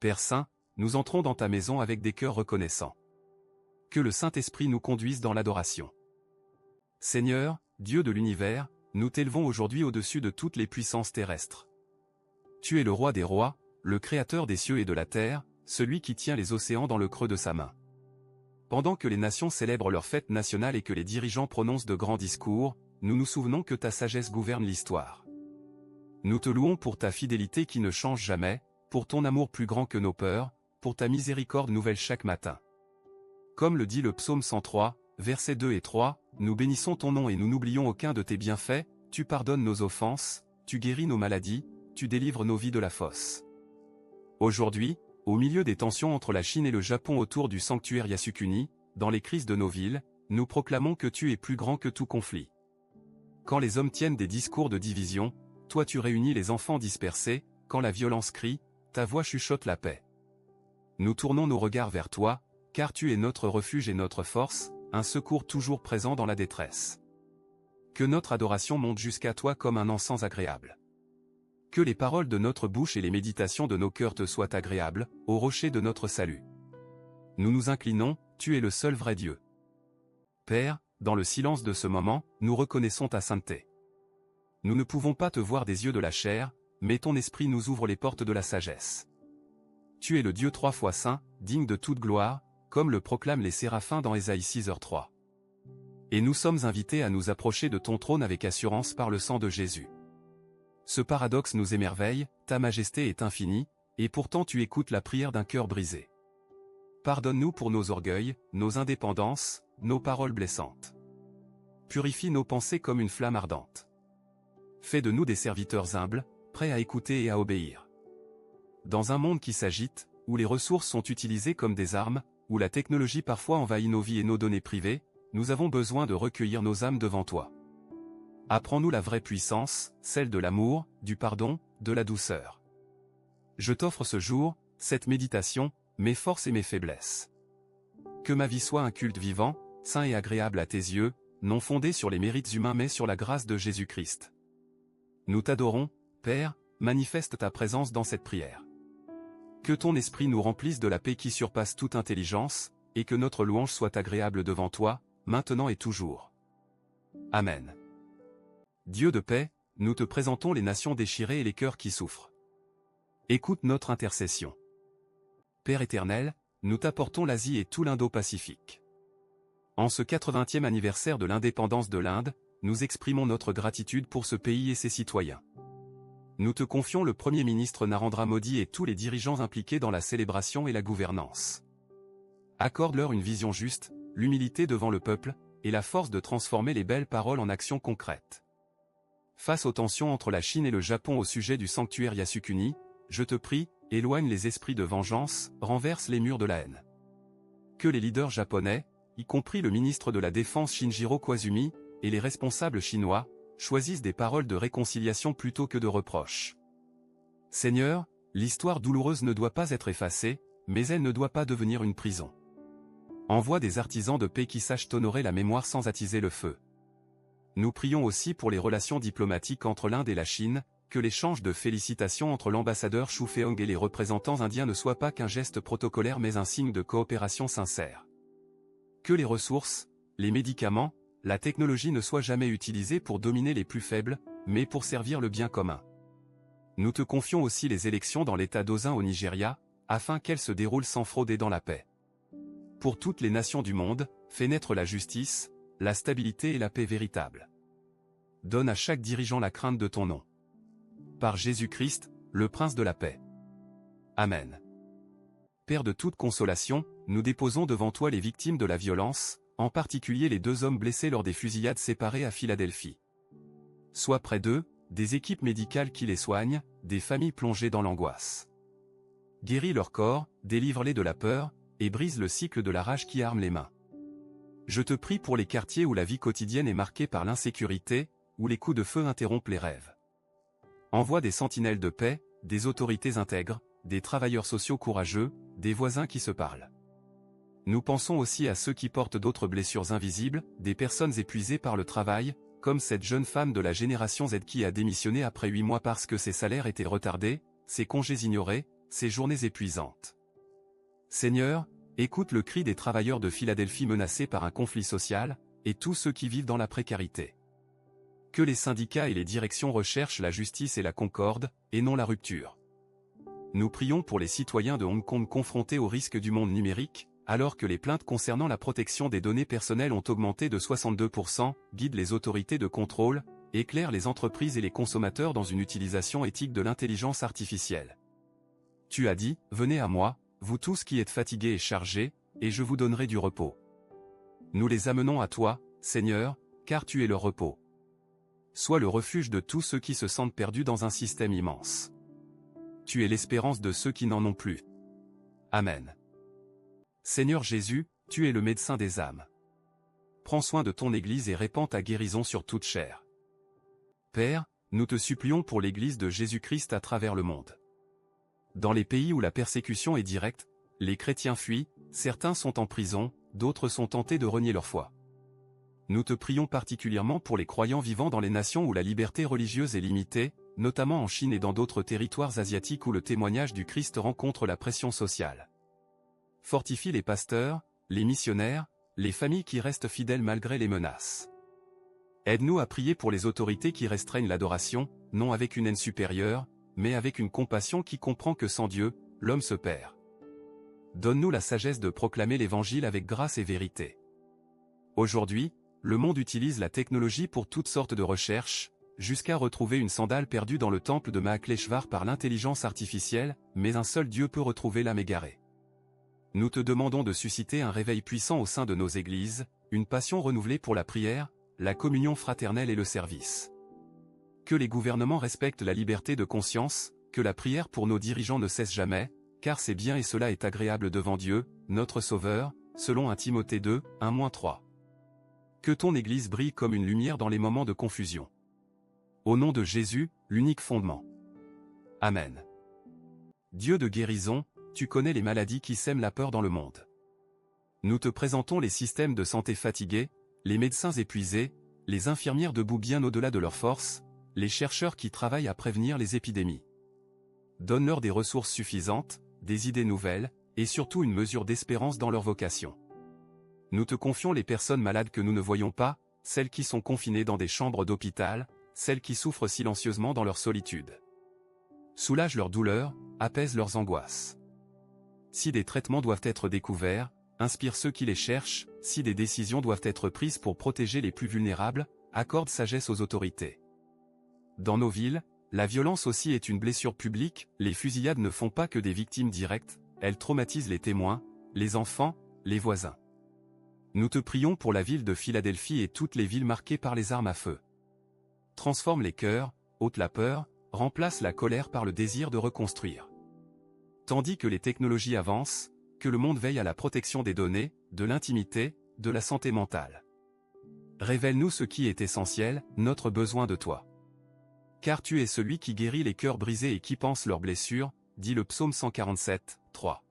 Père Saint, nous entrons dans ta maison avec des cœurs reconnaissants. Que le Saint-Esprit nous conduise dans l'adoration. Seigneur, Dieu de l'univers, nous t'élevons aujourd'hui au-dessus de toutes les puissances terrestres. Tu es le roi des rois, le créateur des cieux et de la terre, celui qui tient les océans dans le creux de sa main. Pendant que les nations célèbrent leur fête nationale et que les dirigeants prononcent de grands discours, nous nous souvenons que ta sagesse gouverne l'histoire. Nous te louons pour ta fidélité qui ne change jamais, pour ton amour plus grand que nos peurs, pour ta miséricorde nouvelle chaque matin. Comme le dit le psaume 103, versets 2 et 3, nous bénissons ton nom et nous n'oublions aucun de tes bienfaits, tu pardonnes nos offenses, tu guéris nos maladies, tu délivres nos vies de la fosse. Aujourd'hui, au milieu des tensions entre la Chine et le Japon autour du sanctuaire Yasukuni, dans les crises de nos villes, nous proclamons que tu es plus grand que tout conflit. Quand les hommes tiennent des discours de division, toi tu réunis les enfants dispersés, quand la violence crie, ta voix chuchote la paix. Nous tournons nos regards vers toi, car tu es notre refuge et notre force, un secours toujours présent dans la détresse. Que notre adoration monte jusqu'à toi comme un encens agréable. Que les paroles de notre bouche et les méditations de nos cœurs te soient agréables, ô rocher de notre salut. Nous nous inclinons, tu es le seul vrai Dieu. Père, dans le silence de ce moment, nous reconnaissons ta sainteté. Nous ne pouvons pas te voir des yeux de la chair, mais ton esprit nous ouvre les portes de la sagesse. Tu es le Dieu 3 fois saint, digne de toute gloire, comme le proclament les séraphins dans Ésaïe 6h3. Et nous sommes invités à nous approcher de ton trône avec assurance par le sang de Jésus. Ce paradoxe nous émerveille, ta majesté est infinie, et pourtant tu écoutes la prière d'un cœur brisé. Pardonne-nous pour nos orgueils, nos indépendances, nos paroles blessantes. Purifie nos pensées comme une flamme ardente. Fais de nous des serviteurs humbles, prêts à écouter et à obéir. Dans un monde qui s'agite, où les ressources sont utilisées comme des armes, où la technologie parfois envahit nos vies et nos données privées, nous avons besoin de recueillir nos âmes devant toi. Apprends-nous la vraie puissance, celle de l'amour, du pardon, de la douceur. Je t'offre ce jour, cette méditation, mes forces et mes faiblesses. Que ma vie soit un culte vivant, saint et agréable à tes yeux, non fondé sur les mérites humains mais sur la grâce de Jésus-Christ. Nous t'adorons, Père, manifeste ta présence dans cette prière. Que ton esprit nous remplisse de la paix qui surpasse toute intelligence, et que notre louange soit agréable devant toi, maintenant et toujours. Amen. Dieu de paix, nous te présentons les nations déchirées et les cœurs qui souffrent. Écoute notre intercession. Père éternel, nous t'apportons l'Asie et tout l'Indo-Pacifique. En ce 80e anniversaire de l'indépendance de l'Inde, nous exprimons notre gratitude pour ce pays et ses citoyens. Nous te confions le Premier ministre Narendra Modi et tous les dirigeants impliqués dans la célébration et la gouvernance. Accorde-leur une vision juste, l'humilité devant le peuple, et la force de transformer les belles paroles en actions concrètes. Face aux tensions entre la Chine et le Japon au sujet du sanctuaire Yasukuni, je te prie, éloigne les esprits de vengeance, renverse les murs de la haine. Que les leaders japonais, y compris le ministre de la Défense Shinjiro Koizumi, et les responsables chinois, choisissent des paroles de réconciliation plutôt que de reproches. Seigneur, l'histoire douloureuse ne doit pas être effacée, mais elle ne doit pas devenir une prison. Envoie des artisans de paix qui sachent honorer la mémoire sans attiser le feu. Nous prions aussi pour les relations diplomatiques entre l'Inde et la Chine, que l'échange de félicitations entre l'ambassadeur Xu Feong et les représentants indiens ne soit pas qu'un geste protocolaire mais un signe de coopération sincère. Que les ressources, les médicaments, la technologie ne soient jamais utilisés pour dominer les plus faibles, mais pour servir le bien commun. Nous te confions aussi les élections dans l'État d'Osun au Nigeria, afin qu'elles se déroulent sans fraude et dans la paix. Pour toutes les nations du monde, fais naître la justice, la stabilité et la paix véritable. Donne à chaque dirigeant la crainte de ton nom. Par Jésus-Christ, le Prince de la paix. Amen. Père de toute consolation, nous déposons devant toi les victimes de la violence, en particulier les 2 hommes blessés lors des fusillades séparées à Philadelphie. Sois près d'eux, des équipes médicales qui les soignent, des familles plongées dans l'angoisse. Guéris leur corps, délivre-les de la peur, et brise le cycle de la rage qui arme les mains. Je te prie pour les quartiers où la vie quotidienne est marquée par l'insécurité, où les coups de feu interrompent les rêves. Envoie des sentinelles de paix, des autorités intègres, des travailleurs sociaux courageux, des voisins qui se parlent. Nous pensons aussi à ceux qui portent d'autres blessures invisibles, des personnes épuisées par le travail, comme cette jeune femme de la génération Z qui a démissionné après 8 mois parce que ses salaires étaient retardés, ses congés ignorés, ces journées épuisantes. Seigneur, écoute le cri des travailleurs de Philadelphie menacés par un conflit social, et tous ceux qui vivent dans la précarité. Que les syndicats et les directions recherchent la justice et la concorde, et non la rupture. Nous prions pour les citoyens de Hong Kong confrontés aux risques du monde numérique, alors que les plaintes concernant la protection des données personnelles ont augmenté de 62%, guident les autorités de contrôle, éclairent les entreprises et les consommateurs dans une utilisation éthique de l'intelligence artificielle. Tu as dit, venez à moi, vous tous qui êtes fatigués et chargés, et je vous donnerai du repos. Nous les amenons à toi, Seigneur, car tu es leur repos. Sois le refuge de tous ceux qui se sentent perdus dans un système immense. Tu es l'espérance de ceux qui n'en ont plus. Amen. Seigneur Jésus, tu es le médecin des âmes. Prends soin de ton Église et répands ta guérison sur toute chair. Père, nous te supplions pour l'Église de Jésus-Christ à travers le monde. Dans les pays où la persécution est directe, les chrétiens fuient, certains sont en prison, d'autres sont tentés de renier leur foi. Nous te prions particulièrement pour les croyants vivant dans les nations où la liberté religieuse est limitée, notamment en Chine et dans d'autres territoires asiatiques où le témoignage du Christ rencontre la pression sociale. Fortifie les pasteurs, les missionnaires, les familles qui restent fidèles malgré les menaces. Aide-nous à prier pour les autorités qui restreignent l'adoration, non avec une haine supérieure, mais avec une compassion qui comprend que sans Dieu, l'homme se perd. Donne-nous la sagesse de proclamer l'Évangile avec grâce et vérité. Aujourd'hui, le monde utilise la technologie pour toutes sortes de recherches, jusqu'à retrouver une sandale perdue dans le temple de Mahakleshvar par l'intelligence artificielle, mais un seul Dieu peut retrouver l'âme égarée. Nous te demandons de susciter un réveil puissant au sein de nos églises, une passion renouvelée pour la prière, la communion fraternelle et le service. Que les gouvernements respectent la liberté de conscience, que la prière pour nos dirigeants ne cesse jamais, car c'est bien et cela est agréable devant Dieu, notre Sauveur, selon 1 Timothée 2, 1-3. Que ton Église brille comme une lumière dans les moments de confusion. Au nom de Jésus, l'unique fondement. Amen. Dieu de guérison, tu connais les maladies qui sèment la peur dans le monde. Nous te présentons les systèmes de santé fatigués, les médecins épuisés, les infirmières debout bien au-delà de leurs forces, les chercheurs qui travaillent à prévenir les épidémies. Donne-leur des ressources suffisantes, des idées nouvelles, et surtout une mesure d'espérance dans leur vocation. Nous te confions les personnes malades que nous ne voyons pas, celles qui sont confinées dans des chambres d'hôpital, celles qui souffrent silencieusement dans leur solitude. Soulage leurs douleurs, apaise leurs angoisses. Si des traitements doivent être découverts, inspire ceux qui les cherchent, si des décisions doivent être prises pour protéger les plus vulnérables, accorde sagesse aux autorités. Dans nos villes, la violence aussi est une blessure publique, les fusillades ne font pas que des victimes directes, elles traumatisent les témoins, les enfants, les voisins. Nous te prions pour la ville de Philadelphie et toutes les villes marquées par les armes à feu. Transforme les cœurs, ôte la peur, remplace la colère par le désir de reconstruire. Tandis que les technologies avancent, que le monde veille à la protection des données, de l'intimité, de la santé mentale. Révèle-nous ce qui est essentiel, notre besoin de toi. Car tu es celui qui guérit les cœurs brisés et qui pense leurs blessures, dit le psaume 147, 3.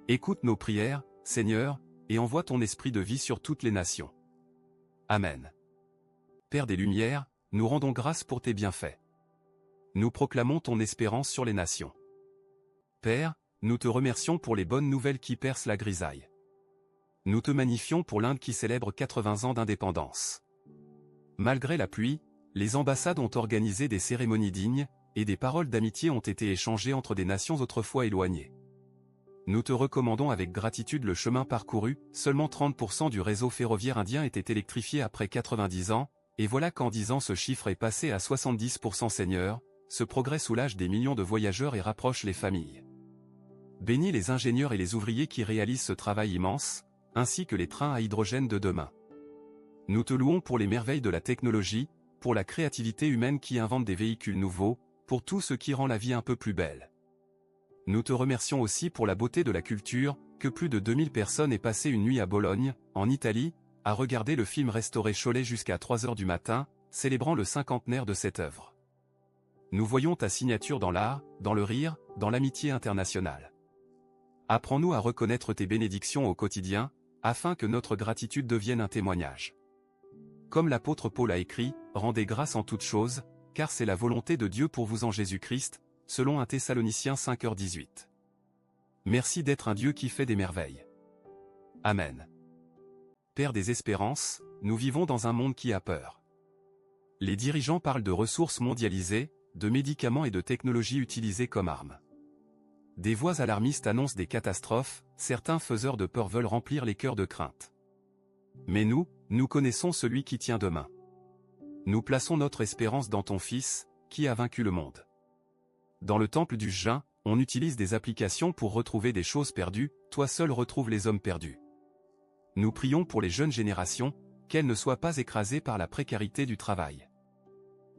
Écoute nos prières, Seigneur, et envoie ton esprit de vie sur toutes les nations. Amen. Père des Lumières, nous rendons grâce pour tes bienfaits. Nous proclamons ton espérance sur les nations. Père, nous te remercions pour les bonnes nouvelles qui percent la grisaille. Nous te magnifions pour l'Inde qui célèbre 80 ans d'indépendance. Malgré la pluie, les ambassades ont organisé des cérémonies dignes, et des paroles d'amitié ont été échangées entre des nations autrefois éloignées. Nous te recommandons avec gratitude le chemin parcouru, seulement 30% du réseau ferroviaire indien était électrifié après 90 ans, et voilà qu'en 10 ans ce chiffre est passé à 70%. Seigneur, ce progrès soulage des millions de voyageurs et rapproche les familles. Bénis les ingénieurs et les ouvriers qui réalisent ce travail immense, ainsi que les trains à hydrogène de demain. Nous te louons pour les merveilles de la technologie, pour la créativité humaine qui invente des véhicules nouveaux, pour tout ce qui rend la vie un peu plus belle. Nous te remercions aussi pour la beauté de la culture, que plus de 2000 personnes aient passé une nuit à Bologne, en Italie, à regarder le film restauré Cholet jusqu'à 3 heures du matin, célébrant le cinquantenaire de cette œuvre. Nous voyons ta signature dans l'art, dans le rire, dans l'amitié internationale. Apprends-nous à reconnaître tes bénédictions au quotidien, afin que notre gratitude devienne un témoignage. Comme l'apôtre Paul a écrit, rendez grâce en toutes choses, car c'est la volonté de Dieu pour vous en Jésus-Christ, selon 1 Thessaloniciens 5h18. Merci d'être un Dieu qui fait des merveilles. Amen. Père des espérances, nous vivons dans un monde qui a peur. Les dirigeants parlent de ressources mondialisées, de médicaments et de technologies utilisées comme armes. Des voix alarmistes annoncent des catastrophes, certains faiseurs de peur veulent remplir les cœurs de crainte. Mais nous connaissons celui qui tient demain. Nous plaçons notre espérance dans ton Fils, qui a vaincu le monde. Dans le temple du Jain, on utilise des applications pour retrouver des choses perdues, toi seul retrouves les hommes perdus. Nous prions pour les jeunes générations, qu'elles ne soient pas écrasées par la précarité du travail.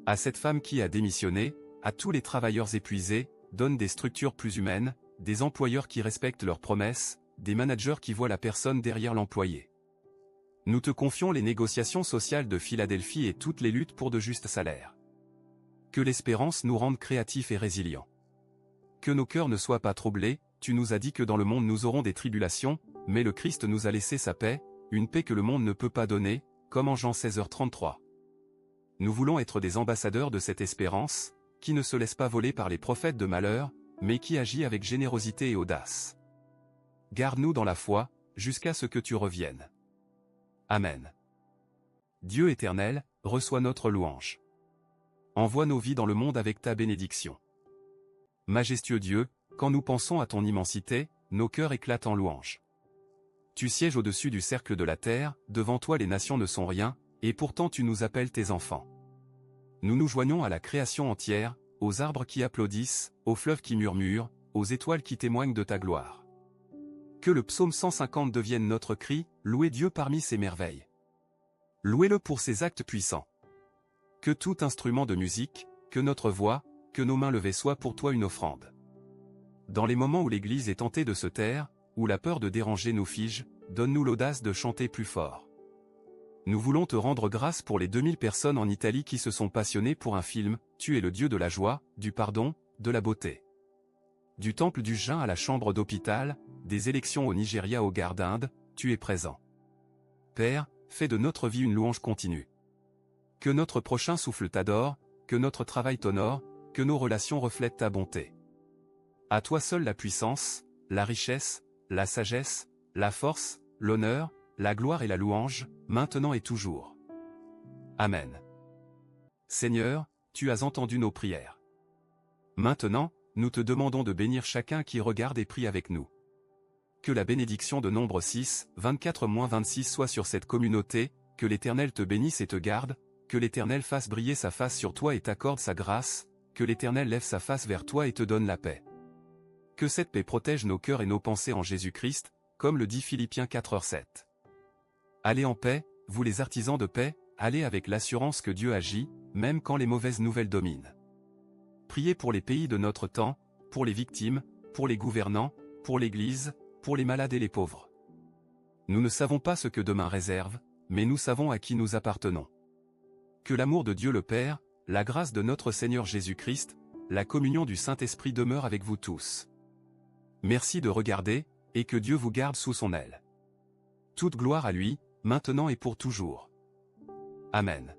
À cette femme qui a démissionné, à tous les travailleurs épuisés, donne des structures plus humaines, des employeurs qui respectent leurs promesses, des managers qui voient la personne derrière l'employé. Nous te confions les négociations sociales de Philadelphie et toutes les luttes pour de justes salaires. Que l'espérance nous rende créatifs et résilients. Que nos cœurs ne soient pas troublés, tu nous as dit que dans le monde nous aurons des tribulations, mais le Christ nous a laissé sa paix, une paix que le monde ne peut pas donner, comme en Jean 16h33. Nous voulons être des ambassadeurs de cette espérance, qui ne se laisse pas voler par les prophètes de malheur, mais qui agit avec générosité et audace. Garde-nous dans la foi, jusqu'à ce que tu reviennes. Amen. Dieu éternel, reçois notre louange. Envoie nos vies dans le monde avec ta bénédiction. Majestueux Dieu, quand nous pensons à ton immensité, nos cœurs éclatent en louange. Tu sièges au-dessus du cercle de la terre, devant toi les nations ne sont rien, et pourtant tu nous appelles tes enfants. Nous nous joignons à la création entière, aux arbres qui applaudissent, aux fleuves qui murmurent, aux étoiles qui témoignent de ta gloire. Que le psaume 150 devienne notre cri, louez Dieu parmi ses merveilles. Louez-le pour ses actes puissants. Que tout instrument de musique, que notre voix, que nos mains levées soient pour toi une offrande. Dans les moments où l'Église est tentée de se taire, où la peur de déranger nous fige, donne-nous l'audace de chanter plus fort. Nous voulons te rendre grâce pour les 2000 personnes en Italie qui se sont passionnées pour un film, tu es le Dieu de la joie, du pardon, de la beauté. Du temple du Jain à la chambre d'hôpital, des élections au Nigeria aux gares d'Inde, tu es présent. Père, fais de notre vie une louange continue. Que notre prochain souffle t'adore, que notre travail t'honore, que nos relations reflètent ta bonté. À toi seul la puissance, la richesse, la sagesse, la force, l'honneur, la gloire et la louange, maintenant et toujours. Amen. Seigneur, tu as entendu nos prières. Maintenant, nous te demandons de bénir chacun qui regarde et prie avec nous. Que la bénédiction de Nombre 6, 24-26 soit sur cette communauté, que l'Éternel te bénisse et te garde, que l'Éternel fasse briller sa face sur toi et t'accorde sa grâce, que l'Éternel lève sa face vers toi et te donne la paix. Que cette paix protège nos cœurs et nos pensées en Jésus-Christ, comme le dit Philippiens 4h7. Allez en paix, vous les artisans de paix, allez avec l'assurance que Dieu agit, même quand les mauvaises nouvelles dominent. Priez pour les pays de notre temps, pour les victimes, pour les gouvernants, pour l'Église, pour les malades et les pauvres. Nous ne savons pas ce que demain réserve, mais nous savons à qui nous appartenons. Que l'amour de Dieu le Père, la grâce de notre Seigneur Jésus-Christ, la communion du Saint-Esprit demeure avec vous tous. Merci de regarder, et que Dieu vous garde sous son aile. Toute gloire à lui, maintenant et pour toujours. Amen.